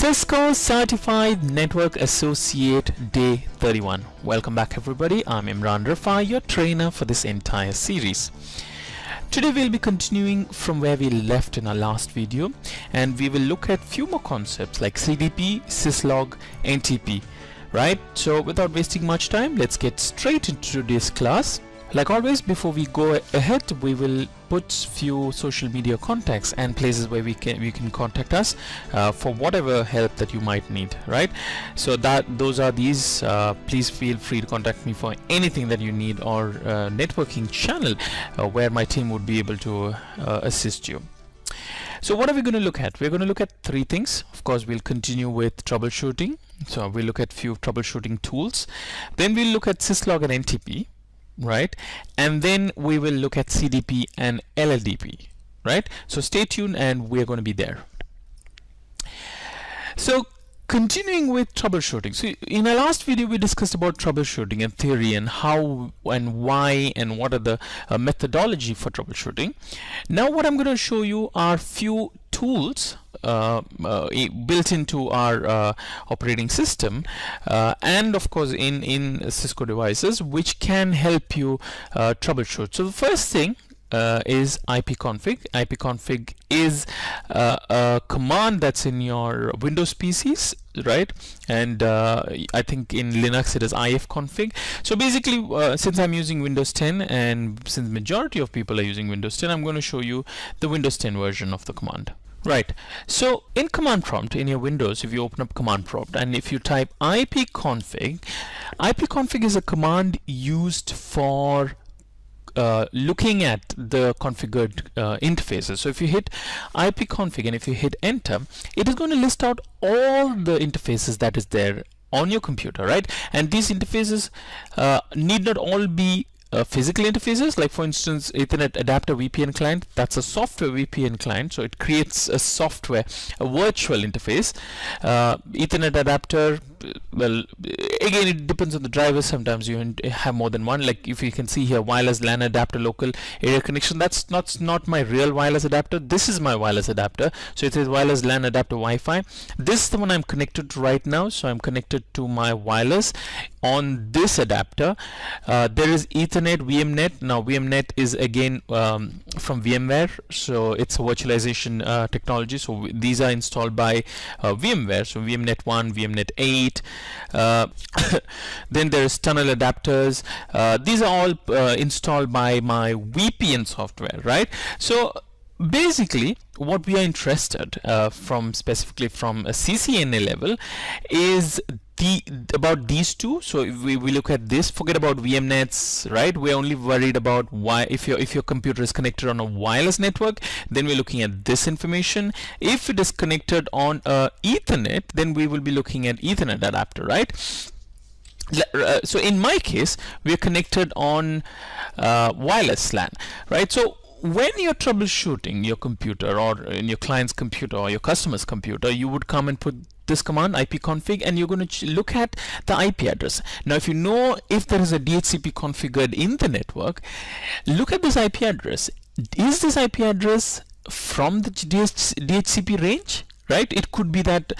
Cisco Certified Network Associate Day 31. Welcome back everybody. I'm Imran Rafa, your trainer for this entire series. Today we'll be continuing from where we left in our last video, and we will look at few more concepts like CDP, syslog, NTP. Right? So without wasting much time, let's get straight into today's class. Like always, before we go ahead, we will put few social media contacts and places where we can contact us for whatever help that you might need, right? So those are these. Please feel free to contact me for anything that you need, or networking channel where my team would be able to assist you. So what are we going to look at? We're going to look at three things. Of course, we'll continue with troubleshooting. So we'll look at few troubleshooting tools. Then we'll look at syslog and NTP. Right, and then we will look at CDP and LLDP, right? So stay tuned and we're going to be there. So continuing with troubleshooting. So in our last video we discussed about troubleshooting and theory and how and why and what are the methodology for troubleshooting. Now what I'm going to show you are few tools built into our operating system and of course in Cisco devices, which can help you troubleshoot. So the first thing is ipconfig. ipconfig is a command that's in your Windows PCs, right? And I think in Linux it is ifconfig. So basically, since I'm using Windows 10 and since majority of people are using Windows 10, I'm going to show you the Windows 10 version of the command. Right, so in command prompt in your Windows, if you open up command prompt and if you type ipconfig, ipconfig is a command used for looking at the configured interfaces. So if you hit ipconfig and if you hit enter, it is going to list out all the interfaces that is there on your computer, right? And these interfaces need not all be physical interfaces. Like for instance, Ethernet adapter VPN client, that's a software VPN client, so it creates a software, a virtual interface. Ethernet adapter, well, again it depends on the driver. Sometimes you have more than one. Like if you can see here, wireless LAN adapter local area connection, that's not my real wireless adapter. This is my wireless adapter. So it says wireless LAN adapter Wi-Fi. This is the one I'm connected to right now. So I'm connected to my wireless on this adapter. There is Ethernet VMnet. Now VMnet is again from VMware, so it's a virtualization technology. So these are installed by VMware. So VMnet 1, VMnet 8. Then there's tunnel adapters. These are all installed by my VPN software, right? So basically what we are interested specifically from a CCNA level is about these two. So if we look at this, forget about VMnets, right? We're only worried about why if your computer is connected on a wireless network, then we're looking at this information. If it is connected on Ethernet, then we will be looking at Ethernet adapter, right? So in my case, we're connected on wireless LAN, right? So when you're troubleshooting your computer or in your client's computer or your customer's computer, you would come and put this command ipconfig and you're going to look at the IP address. Now if you know if there is a DHCP configured in the network, look at this IP address. Is this IP address from the DHCP range? Right? It could be that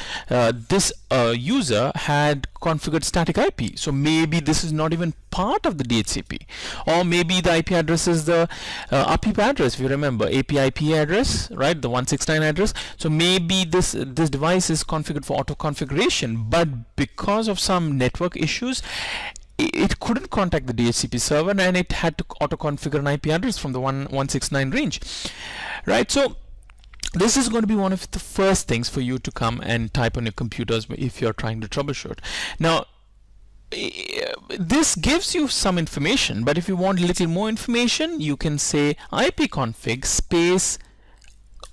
this user had configured static IP. So maybe this is not even part of the DHCP. Or maybe the IP address is the API address, if you remember, API IP address, right? The 169 address. So maybe this device is configured for auto configuration, but because of some network issues, it couldn't contact the DHCP server and it had to auto configure an IP address from the 169 range, right? So this is going to be one of the first things for you to come and type on your computers if you're trying to troubleshoot. Now, this gives you some information, but if you want a little more information, you can say ipconfig space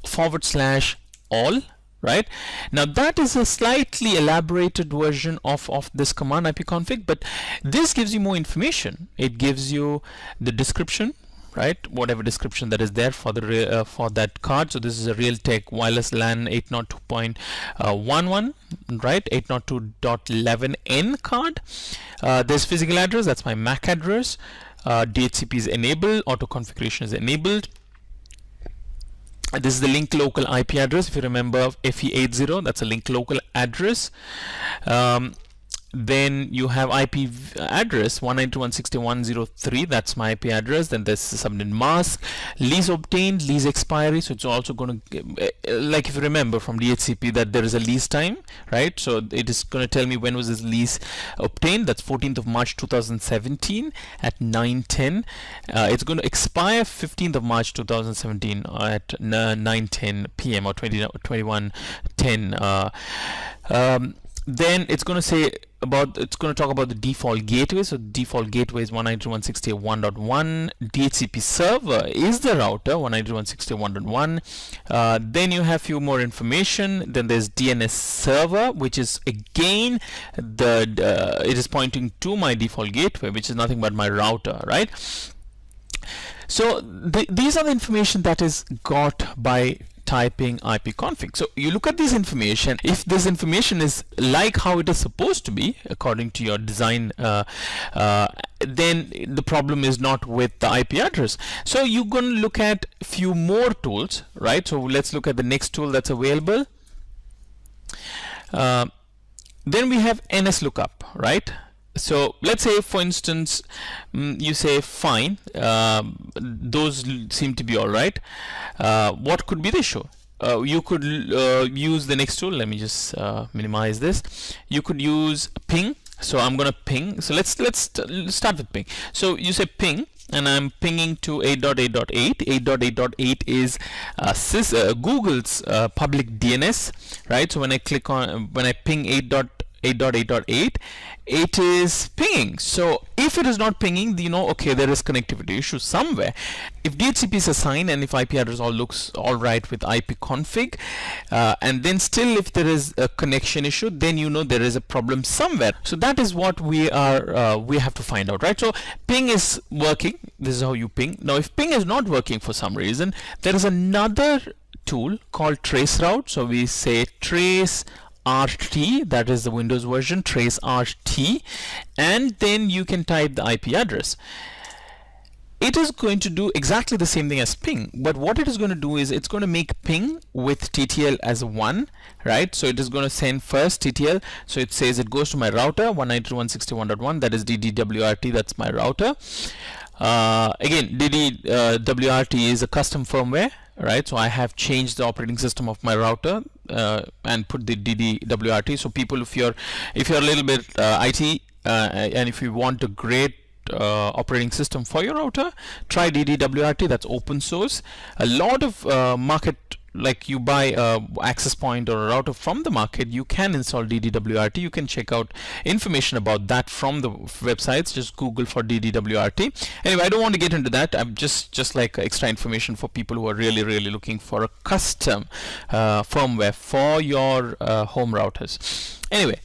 /all, right? Now that is a slightly elaborated version of this command ipconfig, but this gives you more information. It gives you the description, right? Whatever description that is there for the for that card. So this is a Realtek wireless LAN 802.11, right? 802.11n card. There's physical address, that's my MAC address. DHCP is enabled, auto configuration is enabled. This is the link local IP address. If you remember FE80, that's a link local address. Then you have IP address 192.168.1.0.3, that's my IP address. Then there's subnet mask, lease obtained, lease expiry. So it's also going to, like if you remember from DHCP that there is a lease time, right? So it is going to tell me when was this lease obtained. That's 14th of March 2017 at 9:10. It's going to expire 15th of March 2017 at 9:10 p.m. or 21:10. Then it's going to say it's going to talk about the default gateway. So default gateway is 192.168.1.1. DHCP server is the router 192.168.1.1. Then you have few more information. Then there's DNS server, which is again it is pointing to my default gateway, which is nothing but my router, right? So these are the information that is got by typing ipconfig. So you look at this information. If this information is like how it is supposed to be according to your design, then the problem is not with the IP address. So you're going to look at a few more tools, right? So let's look at the next tool that's available. Then we have NSLOOKUP, right? So let's say, for instance, you say fine, those seem to be all right. What could be the issue? You could use the next tool. Let me just minimize this. You could use ping. So I'm gonna ping. So let's start with ping. So you say ping, and I'm pinging to 8.8.8. 8.8.8 is Google's public DNS, right? So when I click on, when I ping 8.8.8, it is pinging. So if it is not pinging, you know, okay, there is connectivity issue somewhere. If DHCP is assigned and if IP address all looks all right with ipconfig, and then still if there is a connection issue, then you know there is a problem somewhere. So that is what we have to find out, right? So ping is working. This is how you ping. Now if ping is not working for some reason, there is another tool called traceroute. So we say trace RT, that is the Windows version, trace RT, and then you can type the IP address. It is going to do exactly the same thing as ping, but what it is going to do is it's going to make ping with TTL as 1, right? So it is going to send first TTL. So it says it goes to my router 192.168.1.1, that is DDWRT, that's my router. Again, DDWRT is a custom firmware, right? So I have changed the operating system of my router and put the DDWRT. So people, if you're a little bit IT and if you want a great operating system for your router, try DDWRT. That's open source. A lot of market, like you buy a access point or a router from the market, you can install DDWRT. You can check out information about that from the websites. Just Google for DDWRT. Anyway, I don't want to get into that. I'm just like extra information for people who are really looking for a custom firmware for your home routers. Anyway,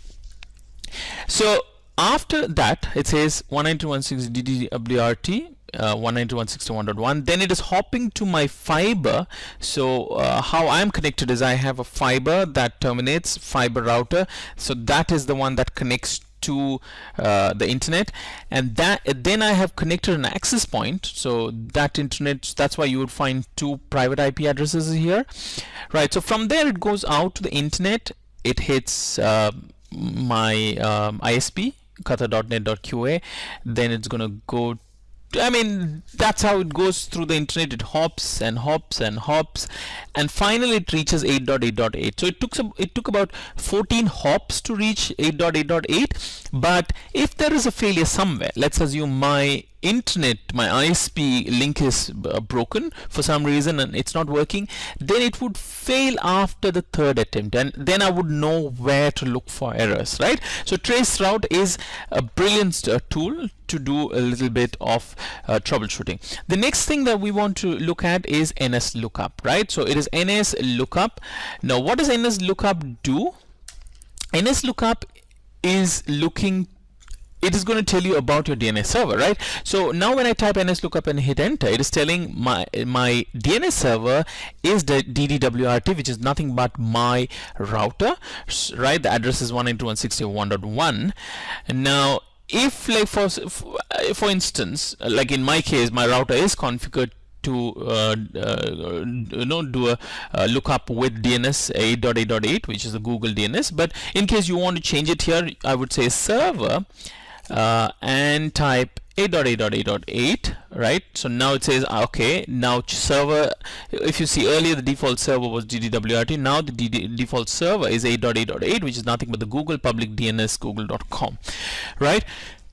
so after that it says 192.168 DDWRT 192.168.1.1. then it is hopping to my fiber. So how I'm connected is I have a fiber that terminates, fiber router, so that is the one that connects to the internet, and then I have connected an access point. So that internet, that's why you would find two private IP addresses here, right? So from there it goes out to the internet. It hits my ISP qatar.net.qa. then it's gonna go, I mean, that's how it goes through the internet. It hops and hops and hops, and finally it reaches 8.8.8. So it took about 14 hops to reach 8.8.8. But if there is a failure somewhere, let's assume my internet, my ISP link is broken for some reason and it's not working, then it would fail after the third attempt, and then I would know where to look for errors, right? So traceroute is a brilliant tool to do a little bit of troubleshooting. The next thing that we want to look at is NSLOOKUP, right? So it is NSLOOKUP. Now what does NSLOOKUP do? NSLOOKUP is looking, it is going to tell you about your DNS server, right? So now when I type NSLOOKUP and hit enter, it is telling my DNS server is the DDWRT, which is nothing but my router, right? The address is 192.168.1.1. and now if, like for instance, like in my case, my router is configured to do a lookup with DNS 8.8.8, which is the Google DNS. But in case you want to change it here, I would say server and type 8.8.8.8, right? So now it says okay, now server, if you see earlier the default server was DDWRT, now the default server is 8.8.8, which is nothing but the Google public DNS google.com, right?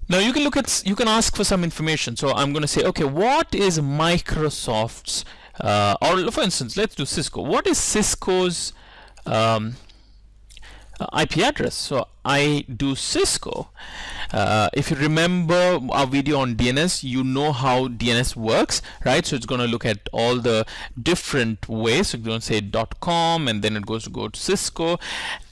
Now you can ask for some information. So I'm going to say, okay, what is Microsoft's or for instance, let's do Cisco. What is Cisco's IP address? So I do Cisco. If you remember our video on DNS, you know how DNS works, right? So it's going to look at all the different ways. So you're going to say .com, and then it goes to go to Cisco,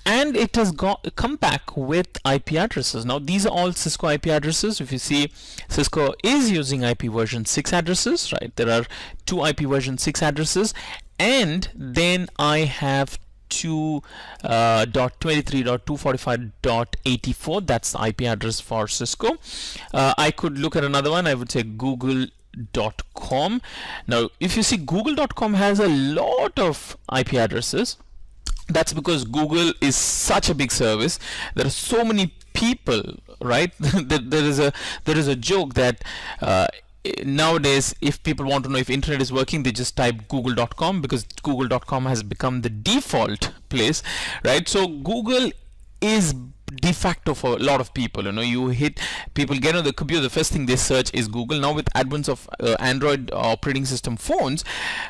and it has come back with IP addresses. Now these are all Cisco IP addresses. If you see, Cisco is using IP version 6 addresses, right? There are 2 IP version 6 addresses, and then I have 2.23.245.84. that's the IP address for Cisco. I could look at another one. I would say google.com. Now if you see, google.com has a lot of IP addresses. That's because Google is such a big service. There are so many people, right? there is a joke that nowadays, if people want to know if internet is working, they just type google.com, because google.com has become the default place, right? So Google is de facto for a lot of people. People get on the computer, the first thing they search is Google. Now with advent of Android operating system phones,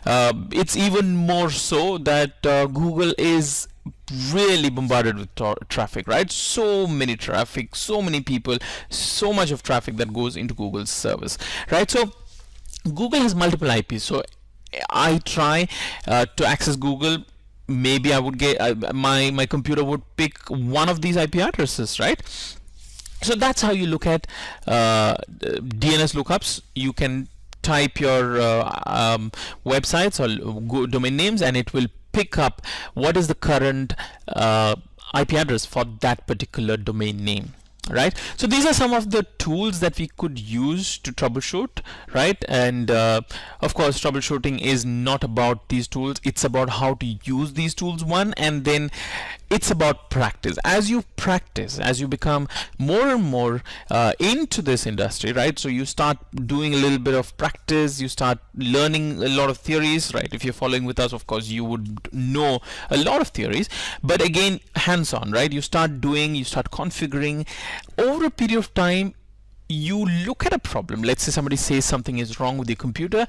it's even more so that Google is really bombarded with traffic, right? So many traffic, so many people, so much of traffic that goes into Google's service, right? So Google has multiple IPs. So I try to access Google. Maybe I would get my computer would pick one of these IP addresses, right? So that's how you look at DNS lookups. You can type your websites or domain names, and it will pick up what is the current IP address for that particular domain name, right? So these are some of the tools that we could use to troubleshoot, right? And of course, troubleshooting is not about these tools, it's about how to use these tools, and then it's about practice. As you practice, as you become more and more into this industry, right? So you start doing a little bit of practice, you start learning a lot of theories, right? If you're following with us, of course, you would know a lot of theories, but again, hands-on, right? You start doing, you start configuring. Over a period of time, you look at a problem. Let's say somebody says something is wrong with your computer.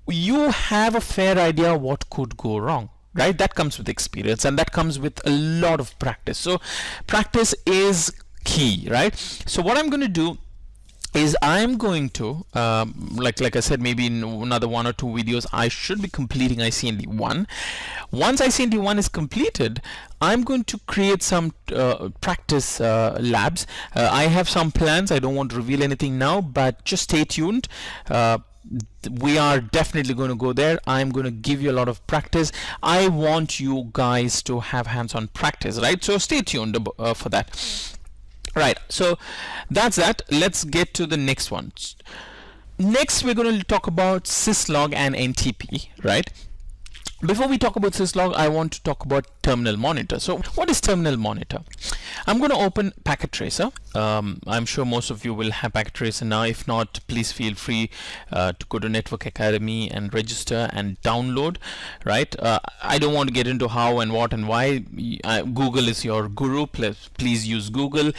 You have a fair idea what could go wrong, right? That comes with experience, and that comes with a lot of practice. So practice is key, right? So what I'm going to do is I'm going to like I said, maybe in another 1 or 2 videos I should be completing ICND1. Once ICND1 is completed, I'm going to create some practice labs. I have some plans. I don't want to reveal anything now, but just stay tuned. We are definitely going to go there. I'm going to give you a lot of practice. I want you guys to have hands-on practice, right? So stay tuned for that. Right, so that's that. Let's get to the next one. Next, we're going to talk about syslog and NTP, right? Before we talk about syslog, I want to talk about terminal monitor. So what is terminal monitor? I'm going to open Packet Tracer. I'm sure most of you will have Packet Tracer now. If not, please feel free to go to Network Academy and register and download, right? I don't want to get into how and what and why. Google is your guru. Please use Google.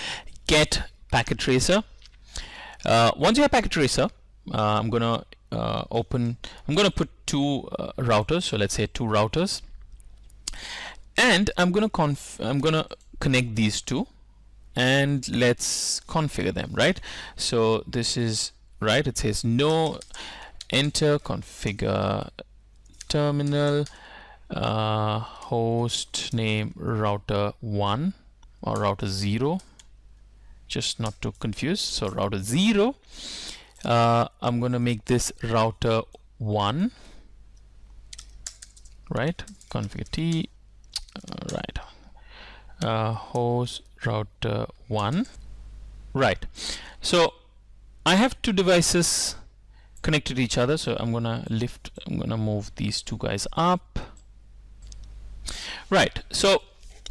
Get Packet Tracer. Once you have Packet Tracer, I'm going to put 2 routers. So let's say 2 routers, and I'm going to connect these 2, and let's configure them, right? So this is right. It says no, enter, configure terminal, host name router 1 or router 0, just not to confuse. So router 0. I'm going to make this router 1, right? Configure T, right? Host router 1, right? So I have 2 devices connected to each other. So I'm gonna move these two guys up. Right, so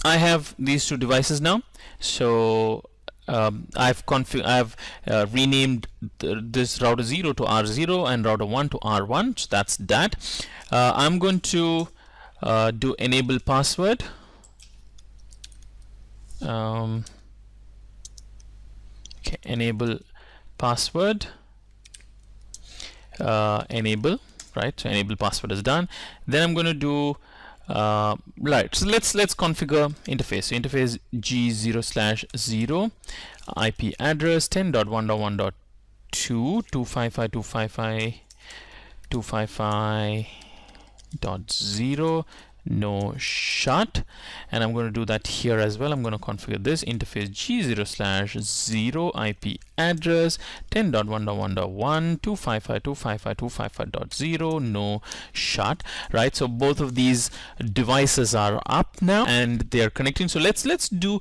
I have these two devices now. So I've renamed this router 0 to R0 and router 1 to R1. So that's that. I'm going to do enable password. Okay, enable password. Enable, right? So enable password is done. Then I'm going to do right. So let's configure interface. So interface G0/0, IP address 10.1.1.2, 255.255.255.0, shut, and I'm going to do that here as well. I'm going to configure this interface G0/0, IP address 10.1.1.1, 255.255.255.0, no, shut. Right, so both of these devices are up now and they are connecting. So let's enable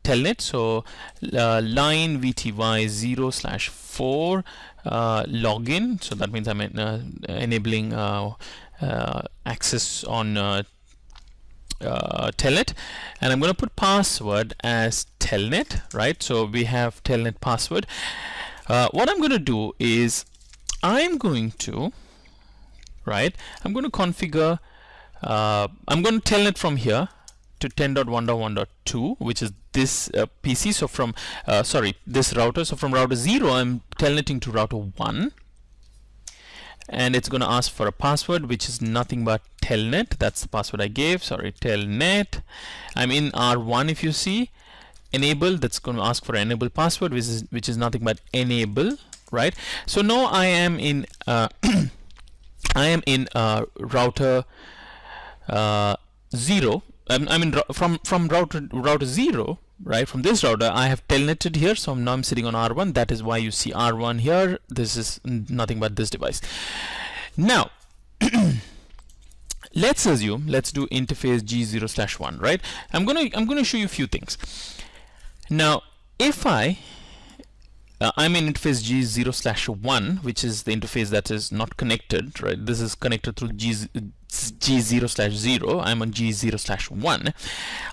telnet. So line VTY 0/4 login. So that means I'm enabling access on telnet, and I'm going to put password as telnet. Right, so we have telnet password. What I'm going to do is I'm going to configure, I'm going to telnet from here to 10.1.1.2, which is this PC. So from this router. So from router 0 I'm telnetting to router 1, and it's going to ask for a password which is nothing but telnet. That's the password I gave. Sorry, telnet. I'm in R1. If you see enable, that's going to ask for enable password, which is nothing but enable. Right, so now I am in router 0. I'm in from router 0. Right, from this router I have telnetted here, so now I'm sitting on R1. That is why you see R1 here. This is nothing but this device. Now let's do interface G0/1. Right, I'm gonna show you a few things. Now if I'm in interface G0/1, which is the interface that is not connected. Right, this is connected through G0/0. I'm on G0/1.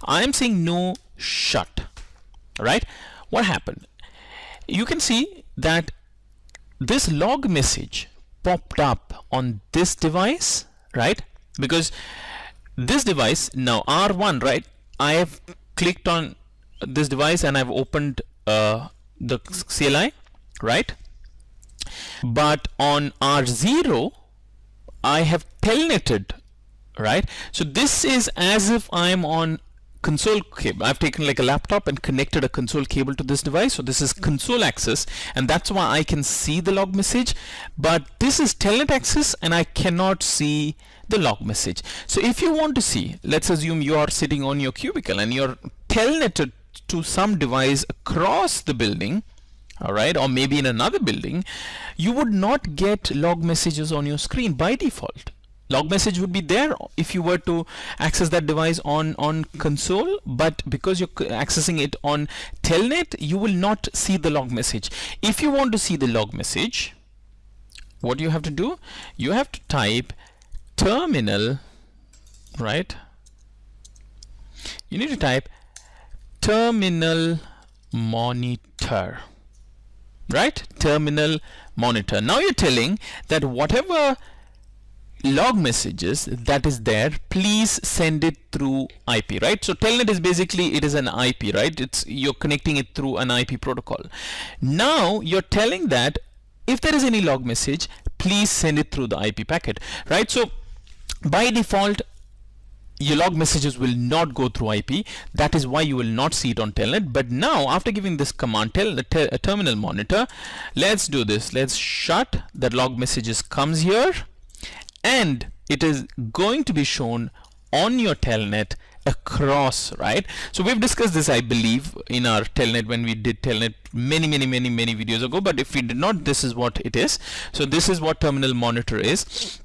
I'm saying no shut. Right, what happened? You can see that this log message popped up on this device, right? Because this device now R1, right? I have clicked on this device and I've opened the CLI, right? But on R0 I have telnetted, right? So this is as if I'm on console cable. I've taken like a laptop and connected a console cable to this device. So this is console access, and that's why I can see the log message. But this is telnet access and I cannot see the log message. So if you want to see, let's assume you are sitting on your cubicle and you're telnetted to some device across the building, all right, or maybe in another building, you would not get log messages on your screen by default. Log message would be there if you were to access that device on console, but because you're accessing it on telnet, you will not see the log message. If you want to see the log message, what you have to do, you have to type terminal, right? You need to type terminal monitor, right? Terminal monitor. Now you're telling that whatever log messages that is there, please send it through IP, right? So telnet is basically, it is an IP, right? You're connecting it through an IP protocol. Now you're telling that if there is any log message, please send it through the IP packet, right? So by default your log messages will not go through IP. That is why you will not see it on telnet. But now after giving this command terminal monitor, let's do this. Let's shut that log messages comes here, and it is going to be shown on your telnet across, right? So we've discussed this, I believe, in our telnet when we did telnet many videos ago, but if we did not, this is what it is. So this is what terminal monitor is.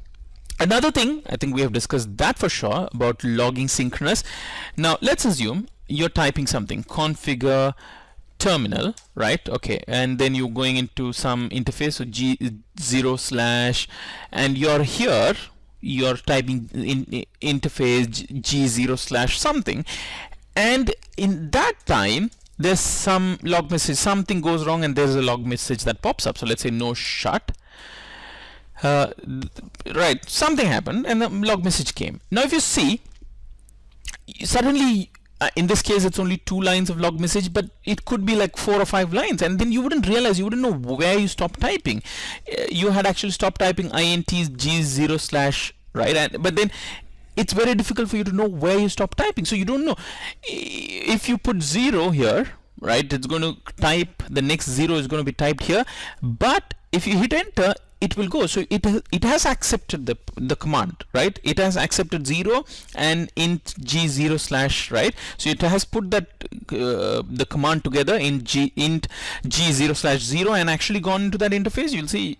Another thing, I think we have discussed that for sure, about logging synchronous. Now let's assume you're typing something, configure terminal, right? Okay, and then you're going into some interface, so G0/ and you're here, you're typing in interface G0/ something, and in that time there's some log message, something goes wrong, and there's a log message that pops up. So let's say no shut, right, something happened and the log message came. Now if you see, suddenly in this case it's only 2 lines of log message, but it could be like 4 or 5 lines, and then you wouldn't realize, you wouldn't know where you stopped typing. You had actually stopped typing int G0/, right? But then it's very difficult for you to know where you stop typing, so you don't know. If you put 0 here, right, it's going to type, the next 0 is going to be typed here, but if you hit enter, it will go. So it has accepted the command, right? It has accepted 0 and int G0/, right? So it has put that the command together in int G0/0 and actually gone into that interface. You'll see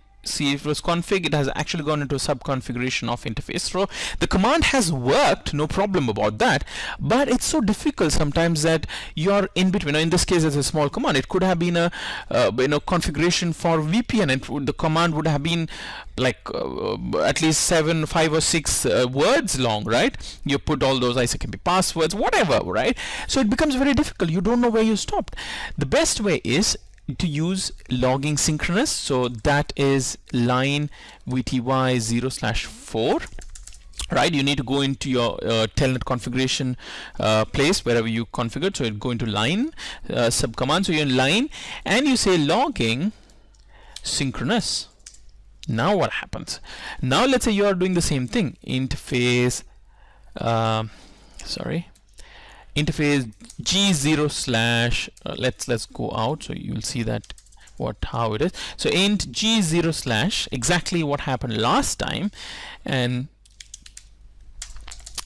if it was config, it has actually gone into a sub configuration of interface. So the command has worked, no problem about that, but it's so difficult sometimes that you're in between. Now in this case it's a small command, it could have been a configuration for VPN, and the command would have been like at least 5 or 6 words long, right? You put all those ICMP passwords, whatever, right? So it becomes very difficult, you don't know where you stopped. The best way is to use logging synchronous, so that is line VTY 0/4, right? You need to go into your telnet configuration place, wherever you configured. So you go into line sub command, so you're in line and you say logging synchronous. Now what happens? Now let's say you are doing the same thing, interface interface G0/, let's go out, so you will see that how it is. So int G0/, exactly what happened last time, and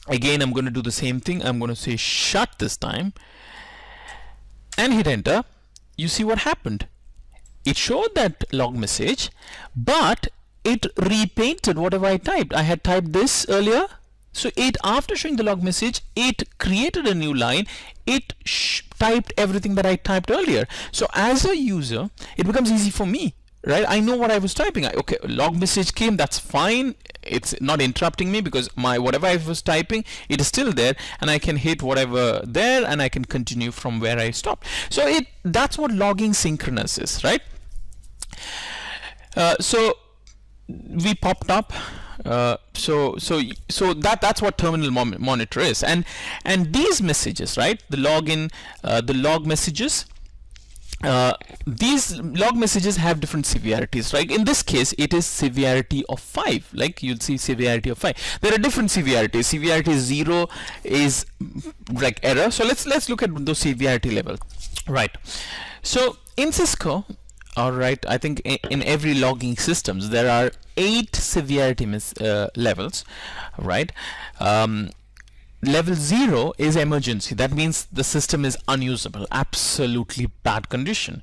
again I'm going to do the same thing. I'm going to say shut this time and hit enter. You see what happened? It showed that log message, but it repainted whatever I typed. I had typed this earlier. So after showing the log message, it created a new line. It typed everything that I typed earlier. So as a user, it becomes easy for me, right? I know what I was typing. Okay, log message came, that's fine. It's not interrupting me because whatever I was typing, it is still there, and I can hit whatever there and I can continue from where I stopped. So that's what logging synchronous is, right? So we popped up. So that's what terminal monitor is, and these messages, right, the log messages, these log messages have different severities, right? In this case it is severity of 5, like you'll see severity of 5. There are different severities. Severity 0 is like error. So let's look at those severity level, right? So in Cisco, alright, I think in every logging systems there are 8 severity levels, right? Level 0 is emergency. That means the system is unusable, absolutely bad condition.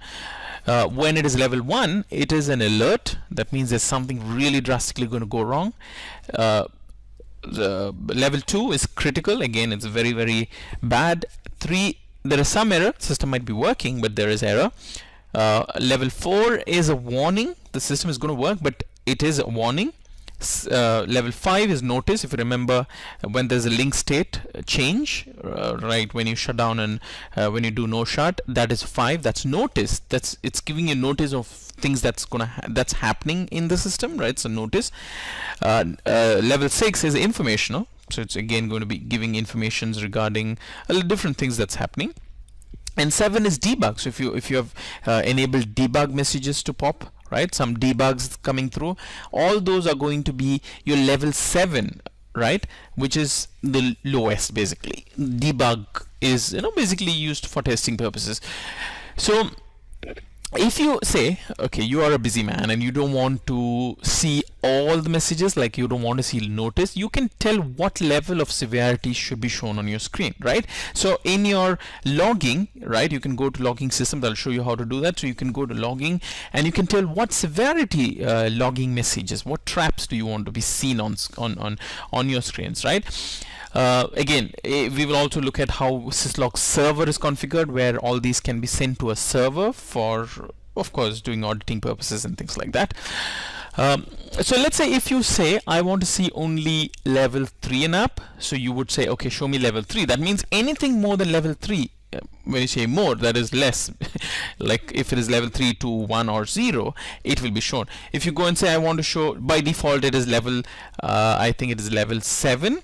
When it is level 1, it is an alert. That means there's something really drastically going to go wrong. The level 2 is critical. Again, it's very, very bad. 3, there is some error. System might be working, but there is error. Level 4 is a warning. The system is going to work, but it is a warning. Level 5 is notice. If you remember, when there's a link state change, right, when you shut down and when you do no shut, that is 5. That's notice. It's giving you notice of things that's happening in the system, right? So notice. Level 6 is informational. So it's again going to be giving informations regarding different things that's happening. And 7 is debug. So if you have enabled debug messages to pop, right, some debugs coming through, all those are going to be your level 7, right, which is the lowest. Basically debug is basically used for testing purposes. So if you say, okay, you are a busy man and you don't want to see all the messages, like you don't want to see notice, you can tell what level of severity should be shown on your screen, right? So in your logging, right, you can go to logging system. I'll show you how to do that. So you can go to logging and you can tell what severity logging messages, what traps do you want to be seen on your screens, right? Again, we will also look at how syslog server is configured, where all these can be sent to a server for, of course, doing auditing purposes and things like that. So let's say if you say I want to see only level 3 in app, so you would say, okay, show me level 3. That means anything more than level 3, when you say more, that is less. Like if it is level 3 to 1 or 0, it will be shown. If you go and say I want to show, by default it is level, I think it is level 7.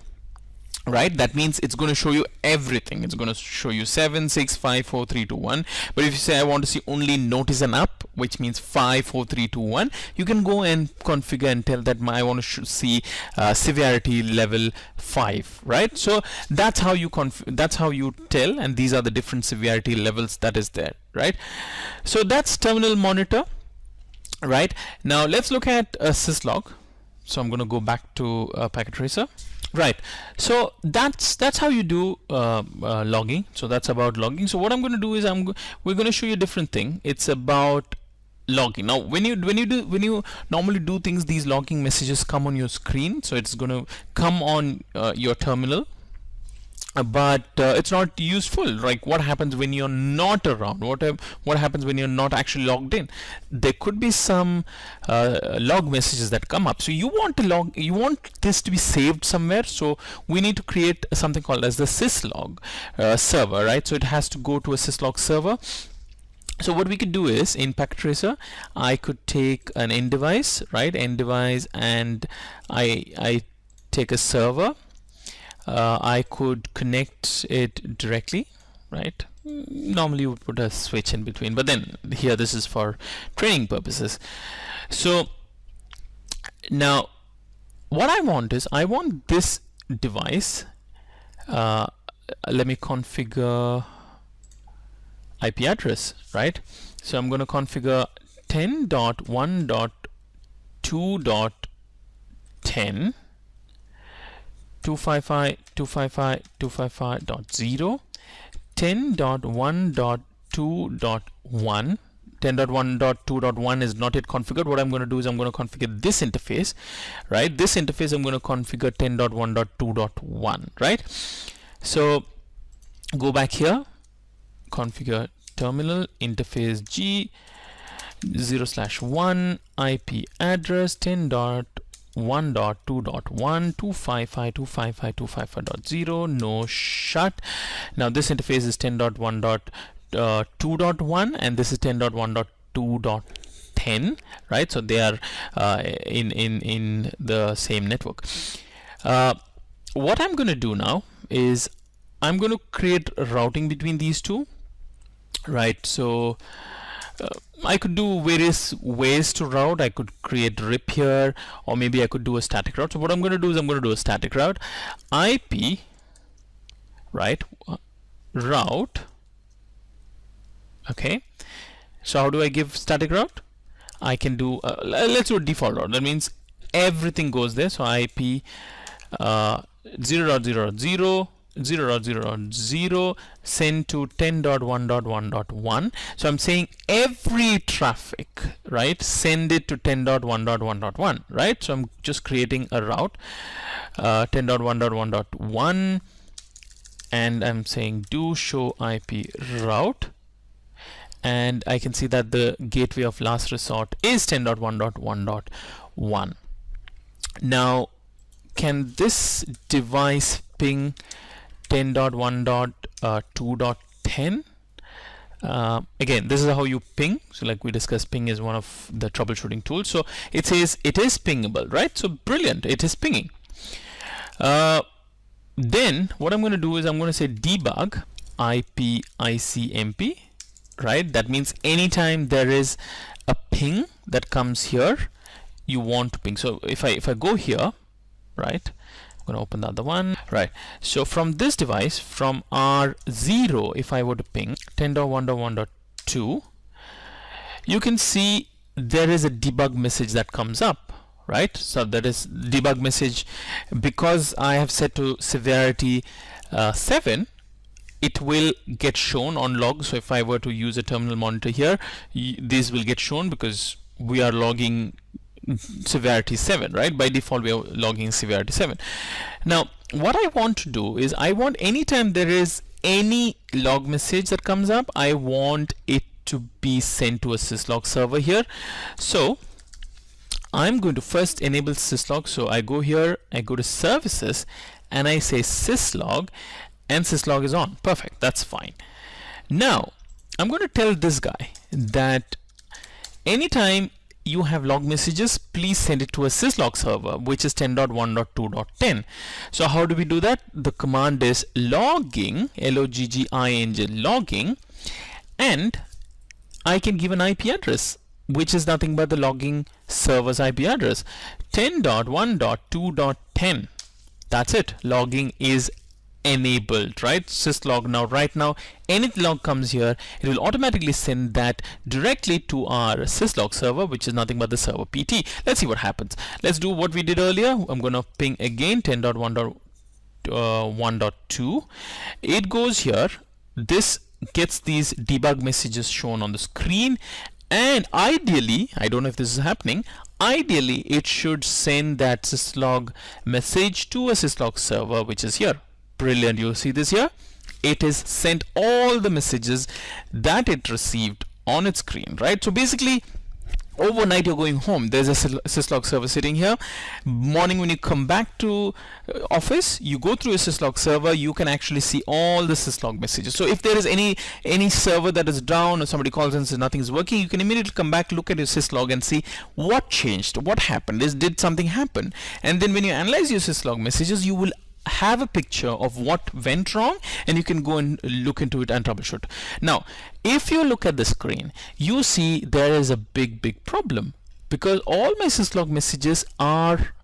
Right, that means it's going to show you everything. It's going to show you 7, 6, 5, 4, 3, 2, 1. But if you say I want to see only notice and up, which means 5, 4, 3, 2, 1, you can go and configure and tell that I want to see severity level 5. Right, so that's how you tell, and these are the different severity levels that is there. Right, so that's terminal monitor. Right, now let's look at syslog. So I'm going to go back to packet tracer. Right, so that's how you do logging. So that's about logging. So what I'm going to do is we're going to show you a different thing. It's about logging. Now when you normally do things, these logging messages come on your screen. So it's going to come on your terminal, but it's not useful. Like what happens when you're not around? What happens when you're not actually logged in? There could be some log messages that come up. So you want this to be saved somewhere. So we need to create something called as the syslog server, right? So it has to go to a syslog server. So what we could do is, in packet tracer, I could take an end device, right? End device, and I take a server. I could connect it directly, right? Normally you would put a switch in between, but then here this is for training purposes. So now what I want is, I want this device, let me configure IP address, right? So I'm going to configure 10.1.2.10 255.255.255.0, 10.1.2.1. 10.1.2.1 is not yet configured. What I'm going to do is I'm going to configure this interface, right? This interface I'm going to configure 10.1.2.1, right? So go back here, configure terminal, interface G 0/1, IP address 10.1.2.1 255.255.255.0, no shut. Now this interface is 10.1.2.1 and this is 10.1.2.10, right? So they are in the same network. What I'm going to do now is I'm going to create a routing between these two, right? So I could do various ways to route. I could create RIP here, or maybe I could do a static route. So what I'm going to do is I'm going to do a static route, IP, right, route. Okay, so how do I give static route? I can do let's do a default route. That means everything goes there. So IP 0.0.0 0.0.0 send to 10.1.1.1. So I'm saying every traffic, right, send it to 10.1.1.1, right? So I'm just creating a route 10.1.1.1 and I'm saying do show IP route, and I can see that the gateway of last resort is 10.1.1.1. Now can this device ping 10.1.2.10? Again, this is how you ping. So like we discussed, ping is one of the troubleshooting tools. So it says it is pingable, right? So brilliant, it is pinging. Then what I'm going to do is I'm going to say debug IP ICMP, right? That means anytime there is a ping that comes here, you want to ping. So if I go here, right, I'm going to open the other one, right? So from this device, from R0, if I were to ping 10.1.1.2, you can see there is a debug message that comes up, right? So that is debug message. Because I have set to severity 7, it will get shown on log. So if I were to use a terminal monitor here, this will get shown because we are logging severity 7, right? By default we are logging severity 7. Now what I want to do is, I want anytime there is any log message that comes up, I want it to be sent to a syslog server here. So I'm going to first enable syslog. So I go here, I go to services, and I say syslog, and syslog is on. Perfect, that's fine. Now I'm going to tell this guy that anytime you have log messages, please send it to a syslog server, which is 10.1.2.10. So how do we do that? The command is logging, logging, logging, and I can give an IP address, which is nothing but the logging server's IP address, 10.1.2.10. That's it. Logging is enabled, right? Syslog. Now right now any log comes here, it will automatically send that directly to our syslog server, which is nothing but the server PT. Let's see what happens. Let's do what we did earlier. I'm gonna ping again 10.1.1.2. It goes here, this gets these debug messages shown on the screen, and ideally, I don't know if this is happening, ideally it should send that syslog message to a syslog server, which is here. Brilliant. You see this here, it is sent all the messages that it received on its screen, right? So basically overnight you're going home, there's a syslog server sitting here. Morning when you come back to office, you go through a syslog server, you can actually see all the syslog messages. So if there is any server that is down, or somebody calls and says nothing is working, you can immediately come back, look at your syslog and see what changed, what happened, did something happen. And then when you analyze your syslog messages, you will have a picture of what went wrong, and you can go and look into it and troubleshoot. Now if you look at the screen, you see there is a big problem, because all my syslog messages are,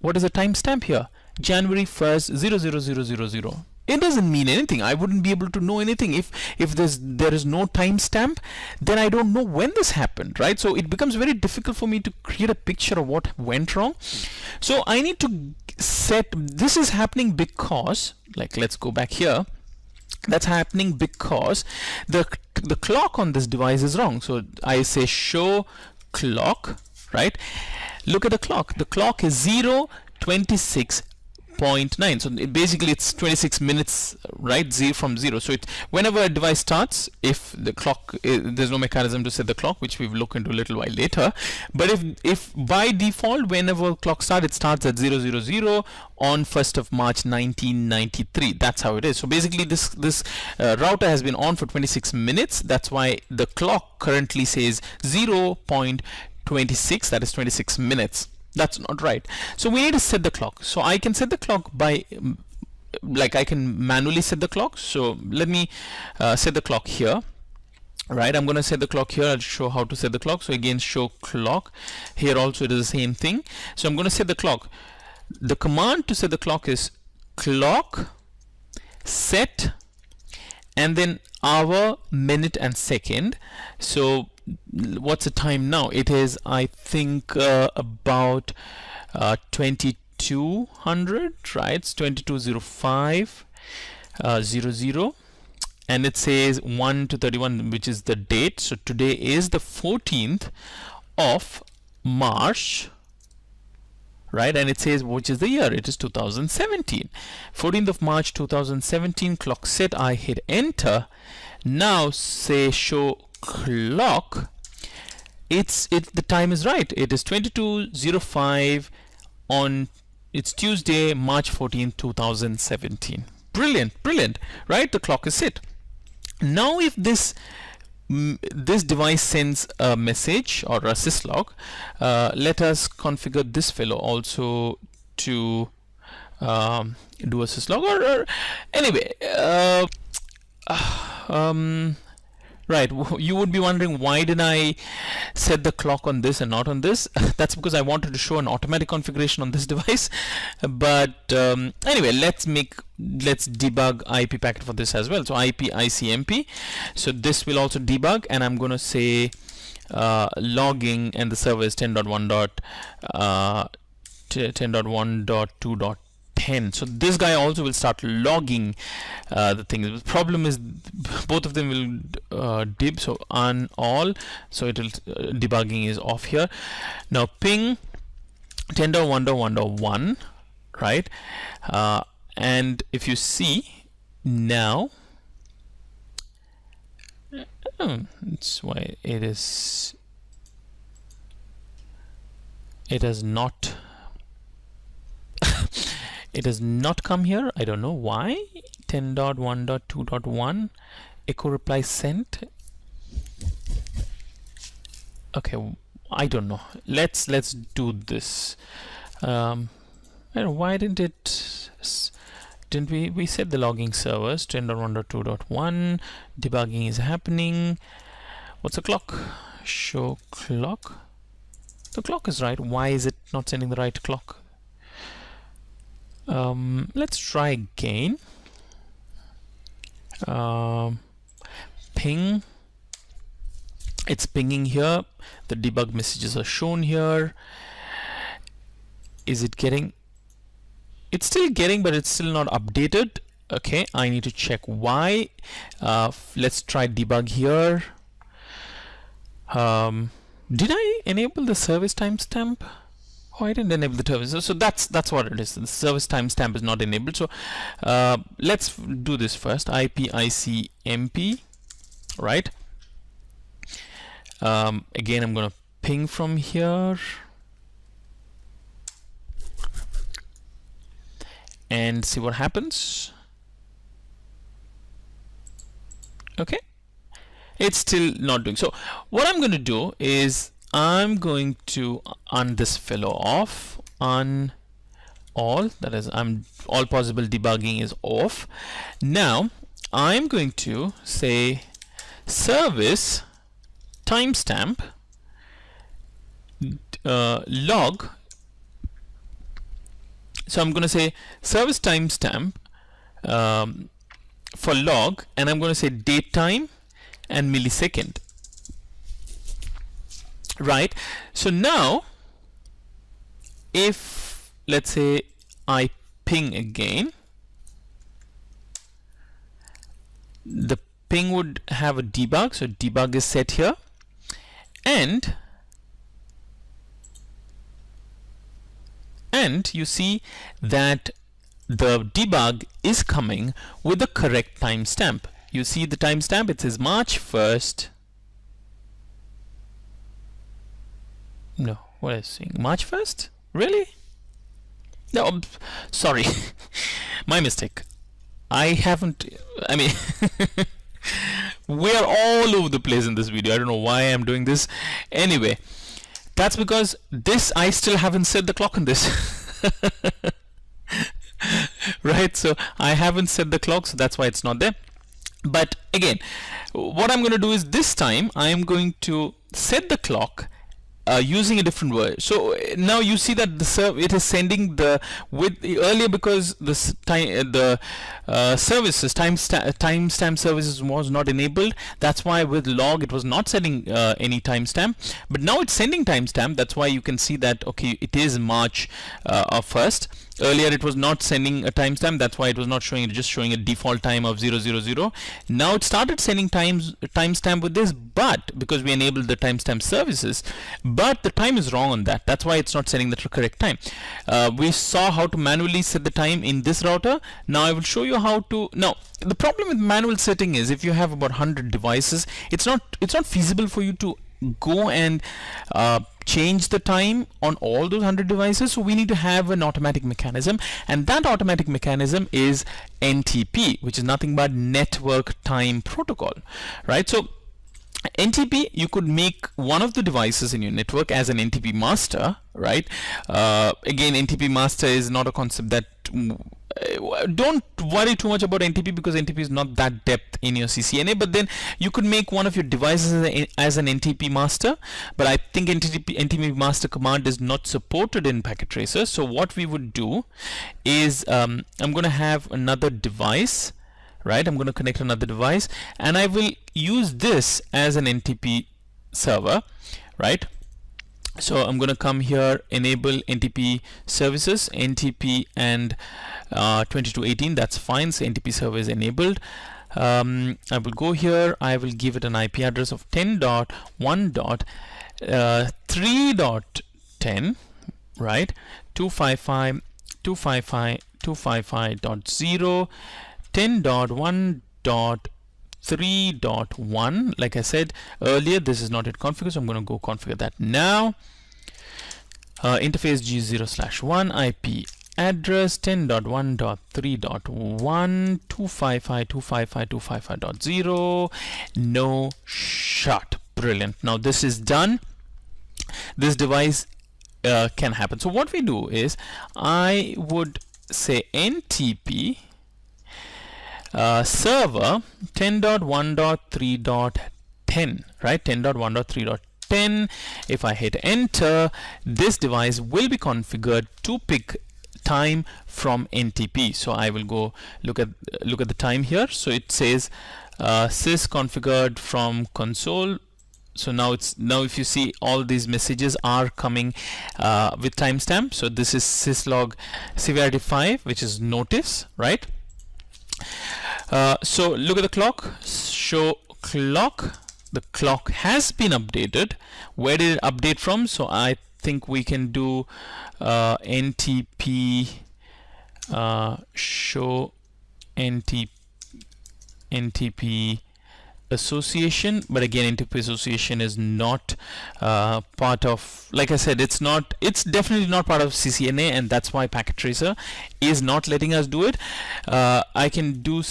what is the timestamp here? January 1st 00000. It doesn't mean anything. I wouldn't be able to know anything if there is no timestamp. Then I don't know when this happened, right? So it becomes very difficult for me to create a picture of what went wrong. So I need to set, this is happening because, like, let's go back here. That's happening because the clock on this device is wrong. So I say show clock, right? Look at the clock. The clock is 0:26.9. So basically it's 26 minutes, right? From 0. So whenever a device starts, if the clock, there's no mechanism to set the clock, which we'll look into a little while later. But if by default, whenever clock starts, it starts at 000 on 1st of March 1993. That's how it is. So basically this router has been on for 26 minutes. That's why the clock currently says 0.26, that is 26 minutes. That's not right. So we need to set the clock. So I can set the clock by, like, I can manually set the clock. So let me set the clock here. Right, I'm going to set the clock here. I'll show how to set the clock. So again, show clock. Here also it is the same thing. So I'm going to set the clock. The command to set the clock is clock set and then hour, minute and second. So what's the time now? It is, I think, about 2200, right? It's 2205 00, and it says 1 to 31, which is the date. So today is the 14th of March, right? And it says which is the year. It is 2017. 14th of March 2017. Clock set. I hit enter. Now say show clock. The time is right. It is 22:05 on, it's Tuesday, March 14, 2017. Brilliant, right? The clock is set. Now if this device sends a message or a syslog, let us configure this fellow also to do a syslog, or anyway, right, you would be wondering why did I set the clock on this and not on this. That's because I wanted to show an automatic configuration on this device. But anyway, let's debug IP packet for this as well. So IP ICMP. So this will also debug, and I'm going to say logging, and the server is 10.1.2.10. 10. So this guy also will start logging the thing. The problem is both of them will dib, so on all, so it will debugging is off here. Now ping 10.1.1.1, right? And if you see now, that's why it has not it has not come here. I don't know why. 10.1.2.1 echo reply sent. Okay, I don't know. Let's do this. I don't know, why didn't we set the logging servers 10.1.2.1. debugging is happening. What's the clock? Show clock. The clock is right. Why is it not sending the right clock? Let's try again. Ping. It's pinging here. The debug messages are shown here. Is it getting? It's still getting, but it's still not updated. Okay, I need to check why. Let's try debug here. Did I enable the service timestamp? Oh, I didn't enable the service. So that's what it is. The service timestamp is not enabled. So let's do this first. IPICMP, right? Again, I'm gonna ping from here and see what happens. Okay, it's still not doing. So what I'm going to do is I'm going to on this fellow off, on all, that is all possible debugging is off. Now I'm going to say service timestamp log. So I'm going to say service timestamp for log, and I'm going to say date time and millisecond, right? So now if let's say I ping again, the ping would have a debug, so debug is set here, and you see that the debug is coming with the correct timestamp. You see the timestamp, it says March 1st. No, what is it saying? March 1st? Really? No, sorry. My mistake. I mean, we are all over the place in this video. I don't know why I'm doing this. Anyway, that's because this, I still haven't set the clock on this. Right, so I haven't set the clock, so that's why it's not there. But again, what I'm going to do is this time I'm going to set the clock using a different word. So now you see that it is sending the earlier, because the services timestamp services was not enabled. That's why with log it was not sending any timestamp, but now it's sending timestamp. That's why you can see that okay, it is March 1st. Earlier it was not sending a timestamp, that's why it was not showing, just showing a default time of 000. Now it started sending timestamp with this, but because we enabled the timestamp services, but the time is wrong on that. That's why it's not sending the correct time. We saw how to manually set the time in this router. Now I will show you how to. Now the problem with manual setting is if you have about 100 devices, it's not feasible for you to go and change the time on all those 100 devices. So we need to have an automatic mechanism, and that automatic mechanism is NTP, which is nothing but network time protocol, right? So NTP, you could make one of the devices in your network as an NTP master, right? Again, NTP master is not a concept that don't worry too much about NTP, because NTP is not that depth in your ccna, but then you could make one of your devices as an NTP master. But I think NTP master command is not supported in packet tracer. So what we would do is I'm going to have another device, right? I'm going to connect another device, and I will use this as an NTP server, right? So I'm going to come here, enable NTP services, NTP and 2218, that's fine. So NTP server is enabled. I will go here, I will give it an IP address of 10.1.3.10, right? 255.255.255.0, 10.1.3.1. like I said earlier, this is not yet configured, so I'm going to go configure that now. Interface G0/1, IP address 10.1.3.1, 255.255.255.0, no shot. Brilliant. Now this is done. This device can happen. So what we do is, I would say NTP server 10.1.3.10, right? 10.1.3.10. If I hit enter, this device will be configured to pick time from NTP. So I will go look at the time here. So it says sys configured from console. So now if you see, all these messages are coming with timestamp. So this is syslog severity 5, which is notice, right? So look at the clock, show clock. The clock has been updated. Where did it update from? So I think we can do NTP show NTP association, but again NTP association is not part of, like I said, it's definitely not part of ccna, and that's why packet tracer is not letting us do it. I can do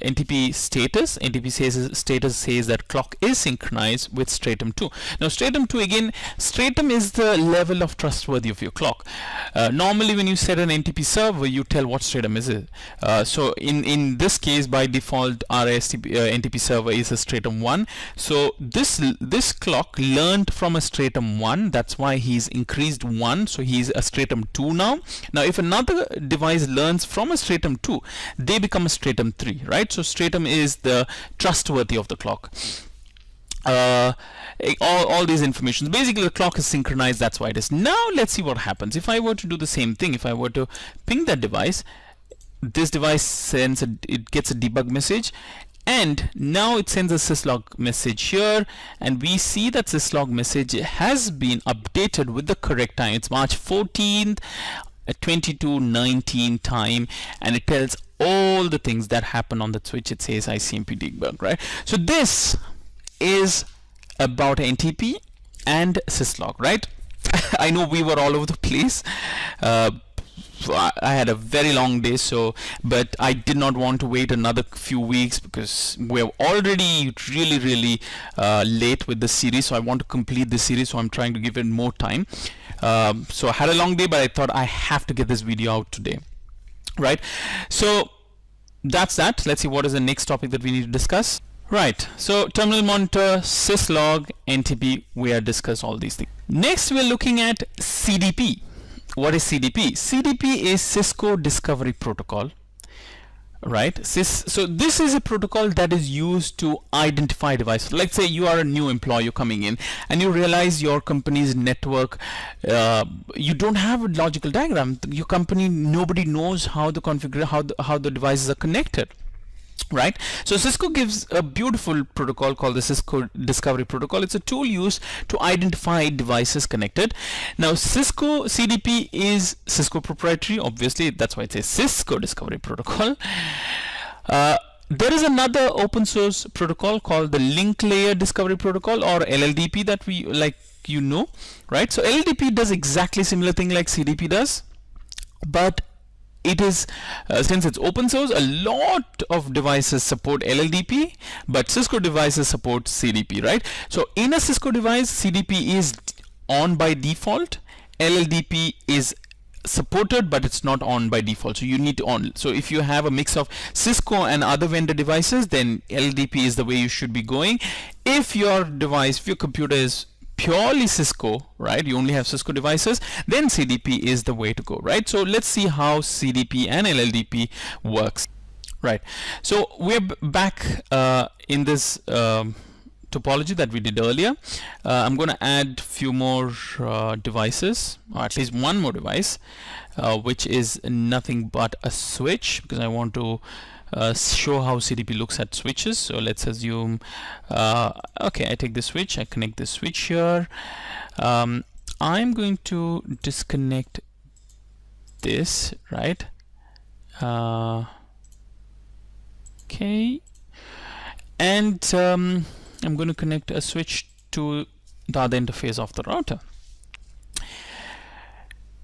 NTP status. NTP status says that clock is synchronized with stratum 2. Now stratum 2, again, stratum is the level of trustworthy of your clock. Normally when you set an NTP server, you tell what stratum is it. So in this case, by default, our NTP server is a stratum 1. So this clock learned from a stratum 1. That's why he's increased 1. So he's a stratum 2 now. Now if another device learns from a stratum 2, they become a stratum 3, right? So stratum is the trustworthy of the clock. All these informations, basically the clock is synchronized, that's why it is. Now let's see what happens if I were to do the same thing. If I were to ping that device, this device it gets a debug message, and now it sends a syslog message here, and we see that syslog message has been updated with the correct time. It's March 14th at 22:19 time, and it tells all the things that happen on the switch. It says ICMP debug, right? So this is about NTP and syslog, right? I know we were all over the place. I had a very long day, but I did not want to wait another few weeks because we're already really late with the series. So I want to complete the series, so I'm trying to give it more time. So I had a long day, but I thought I have to get this video out today, right? So that's that. Let's see what is the next topic that we need to discuss. Right, so terminal monitor, syslog, NTP, we have discussed all these things. Next we're looking at CDP. What is CDP? CDP is Cisco Discovery Protocol, right? So this is a protocol that is used to identify devices. Let's say you are a new employee, you're coming in and you realize your company's network, you don't have a logical diagram. Your company, nobody knows how the how the devices are connected, right? So Cisco gives a beautiful protocol called the Cisco Discovery Protocol. It's a tool used to identify devices connected. Now Cisco CDP is Cisco proprietary, obviously, that's why it says Cisco Discovery Protocol. There is another open source protocol called the Link Layer Discovery Protocol, or LLDP, that we right? So LLDP does exactly similar thing like CDP does, but it is since it's open source, a lot of devices support LLDP, but Cisco devices support CDP, right? So in a Cisco device, CDP is on by default, LLDP is supported, but it's not on by default, so you need to on. So if you have a mix of Cisco and other vendor devices, then LLDP is the way you should be going. If your device, if your computer is purely Cisco, right, you only have Cisco devices, then CDP is the way to go, right? So let's see how CDP and LLDP works, right? So we're back in this topology that we did earlier. I'm going to add few more devices, or at least one more device, which is nothing but a switch, because I want to show how CDP looks at switches. So let's assume, okay, I take the switch, I connect the switch here. I'm going to disconnect this, right? Okay, and I'm going to connect a switch to the other interface of the router.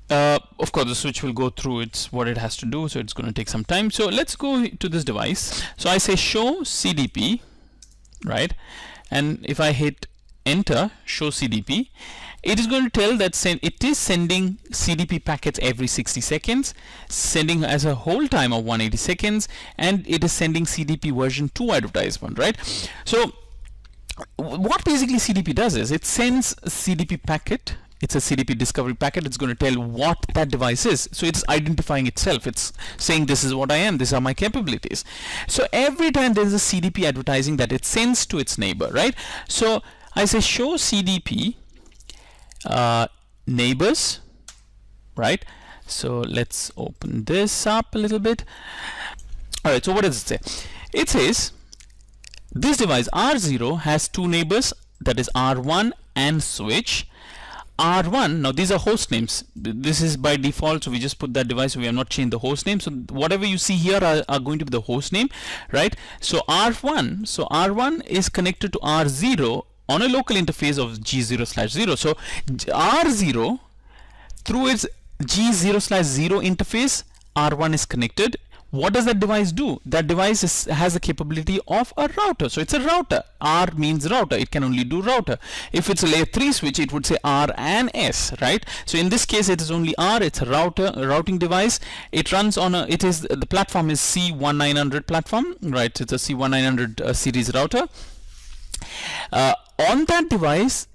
Of course, the switch will go through what it has to do, so it's going to take some time. So let's go to this device. So I say show CDP, right? And if I hit enter, show CDP, it is going to tell that it is sending CDP packets every 60 seconds, sending as a whole time of 180 seconds, and it is sending CDP version 2 advertisement, right? So what basically CDP does is it sends CDP packet. It's a CDP discovery packet. It's going to tell what that device is. So it's identifying itself. It's saying this is what I am. These are my capabilities. So every time there is a CDP advertising that it sends to its neighbor, right? So I say show CDP neighbors, right? So let's open this up a little bit. All right. So what does it say? It says this device R0 has two neighbors, that is R1 and switch. R1, now these are host names. This is by default, so we just put that device. We have not changed the host name. So whatever you see here are going to be the host name, right? So R1 is connected to R0 on a local interface of G0/0. So R0 through its G0/0 interface, R1 is connected. What does that device do? That device has the capability of a router. So it's a router. R means router. It can only do router. If it's a layer 3 switch, it would say R and S, right? So in this case, it is only R. It's a routing device. It runs on the platform is C1900 platform, right? It's a C1900 series router. On that device,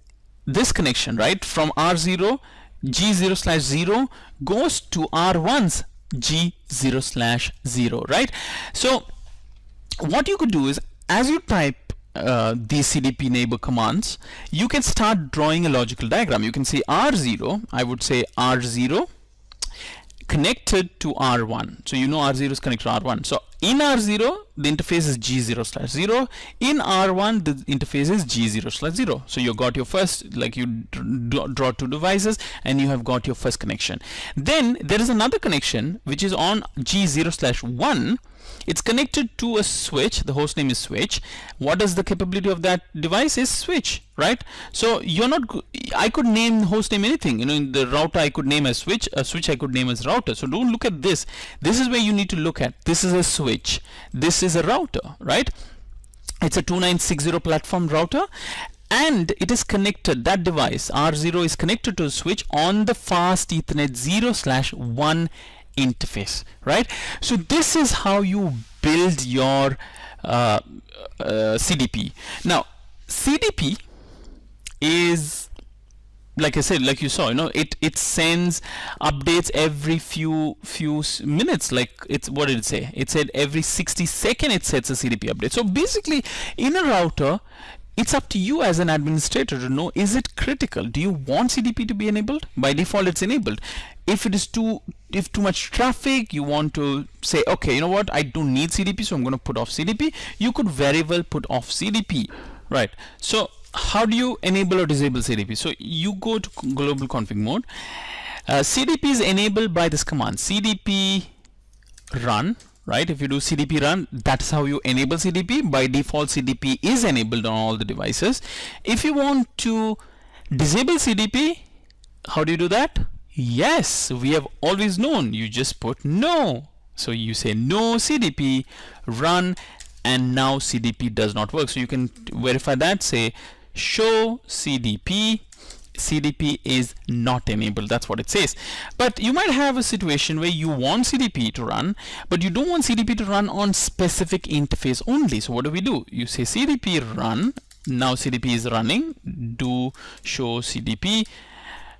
this connection, right, from R0, G0/0 goes to R1's G0/0, right? So what you could do is, as you type these CDP neighbor commands, you can start drawing a logical diagram. You can say R0, I would say R0 connected to R1. So you know R0 is connected to R1. So in R0, the interface is G0/0. In R1, the interface is G0/0. So you got your first, like you draw two devices and you have got your first connection. Then there is another connection which is on G0/1. It's connected to a switch. The host name is switch. What is the capability of that device? Is switch, right? So you're not, I could name host name anything. You know, in the router I could name a switch I could name as router. So don't look at this. This is where you need to look at. This is a switch. This is a router, right? It's a 2960 platform router, and it is connected, that device R0 is connected to a switch on the fast Ethernet 0/1 interface, right? So this is how you build your CDP. Now CDP is, like I said, like you saw, you know, it sends updates every few minutes. Like, it's, what did it say? It said every 60 seconds it sets a CDP update. So basically, in a router, it's up to you as an administrator to know, is it critical? Do you want CDP to be enabled? By default, it's enabled. If it is too much traffic, you want to say, okay, you know what, I don't need CDP, so I'm going to put off CDP. You could very well put off CDP, right? So how do you enable or disable CDP? So you go to global config mode. CDP is enabled by this command, CDP run. Right, if you do CDP run, that's how you enable CDP. By default, CDP is enabled on all the devices. If you want to disable CDP, how do you do that? Yes, we have always known, you just put no. So you say no CDP run, and now CDP does not work. So you can verify that, say show CDP. CDP is not enabled. That's what it says. But you might have a situation where you want CDP to run, but you don't want CDP to run on specific interface only. So what do? You say CDP run. Now CDP is running. Do show CDP.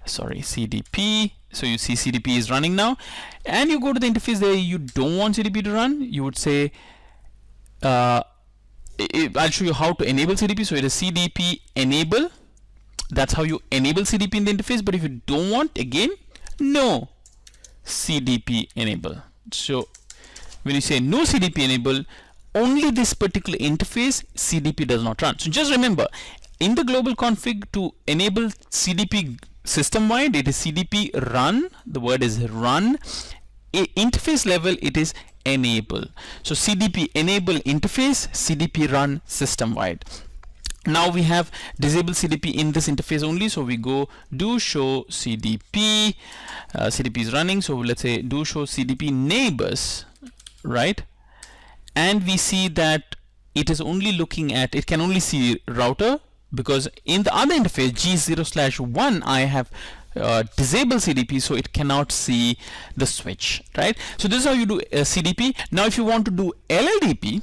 Sorry, CDP. So you see CDP is running now, and you go to the interface there you don't want CDP to run. You would say I'll show you how to enable CDP. So it is CDP enable. That's how you enable CDP in the interface. But if you don't want, again, no CDP enable. So when you say no CDP enable, only this particular interface CDP does not run. So just remember, in the global config, to enable CDP system wide, it is CDP run. The word is run. Interface level, it is enable. So CDP enable interface, CDP run system wide. Now we have disabled CDP in this interface only, so we go do show CDP. CDP is running, so let's say do show CDP neighbors, right? And we see that it is only looking at, it can only see router, because in the other interface G0/1 I have disable CDP, so it cannot see the switch, right? So this is how you do CDP. Now if you want to do LLDP,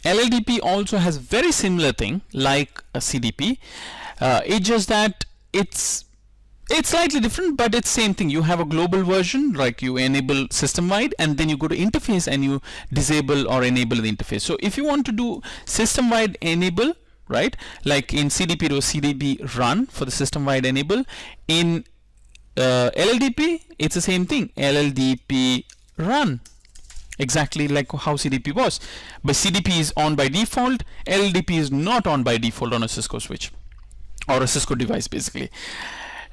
LLDP also has very similar thing like a CDP. It's just that it's slightly different, but it's same thing. You have a global version, like you enable system wide, and then you go to interface and you disable or enable the interface. So if you want to do system wide enable, right, like in CDP, it was CDP run for the system wide enable. In LLDP, it's the same thing, LLDP run, exactly like how CDP was. But CDP is on by default, LLDP is not on by default on a Cisco switch or a Cisco device basically.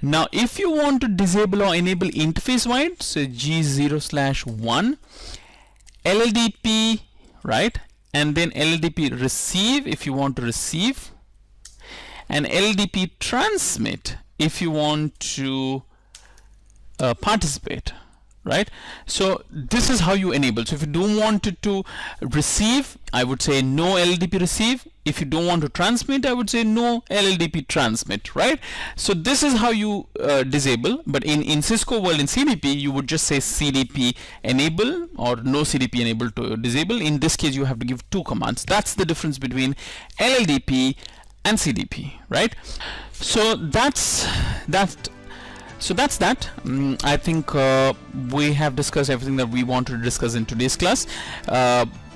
Now if you want to disable or enable interface wide, so G0/1 LLDP, right, and then LLDP receive if you want to receive, and LLDP transmit if you want to participate, right? So this is how you enable. So if you don't want it to receive, I would say no LLDP receive. If you don't want to transmit, I would say no LLDP transmit, right? So this is how you disable. But in Cisco world, in CDP, you would just say CDP enable or no CDP enable to disable. In this case, you have to give two commands. That's the difference between LLDP and CDP, right? So that's that. I think we have discussed everything that we wanted to discuss in today's class.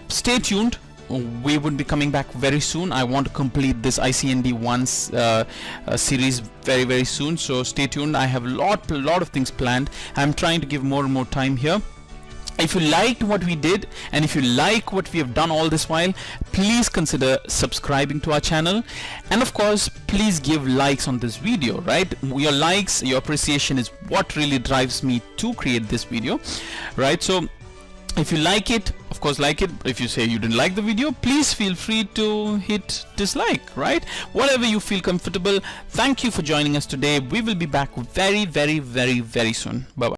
Stay tuned. We would be coming back very soon. I want to complete this ICND 1 series very soon. So stay tuned. I have a lot of things planned. I'm trying to give more and more time here. If you liked what we did, and if you like what we have done all this while, please consider subscribing to our channel, and of course please give likes on this video, right? Your likes, your appreciation is what really drives me to create this video, right? So if you like it, of course like it. If you say you didn't like the video, please feel free to hit dislike, right? Whatever you feel comfortable. Thank you for joining us today. We will be back very soon. Bye bye.